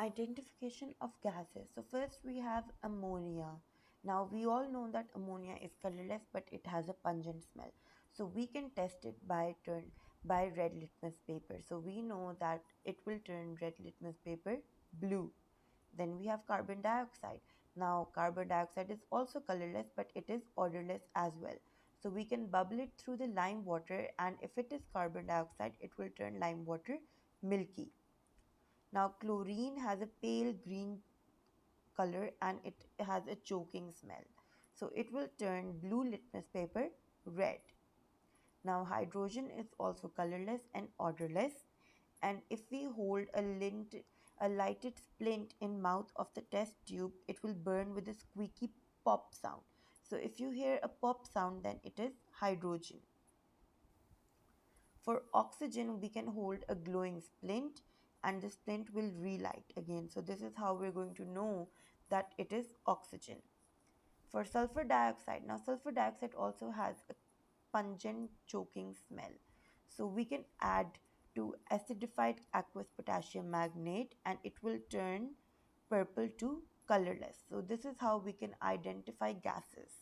Identification of gases. So first we have ammonia. Now we all know that ammonia is colorless but it has a pungent smell. So we can test it by red litmus paper. So we know that it will turn red litmus paper blue. Then we have carbon dioxide. Now carbon dioxide is also colorless but it is odorless as well. So we can bubble it through the lime water, and if it is carbon dioxide it will turn lime water milky. Now, chlorine has a pale green color and it has a choking smell. So, it will turn blue litmus paper red. Now, hydrogen is also colorless and odorless. And if we hold a lighted splint in mouth of the test tube, it will burn with a squeaky pop sound. So, if you hear a pop sound, then it is hydrogen. For oxygen, we can hold a glowing splint and the splint will relight again. So this is how we're going to know that it is oxygen. For sulfur dioxide, now sulfur dioxide also has a pungent choking smell. So we can add to acidified aqueous potassium magnate and it will turn purple to colorless. So this is how we can identify gases.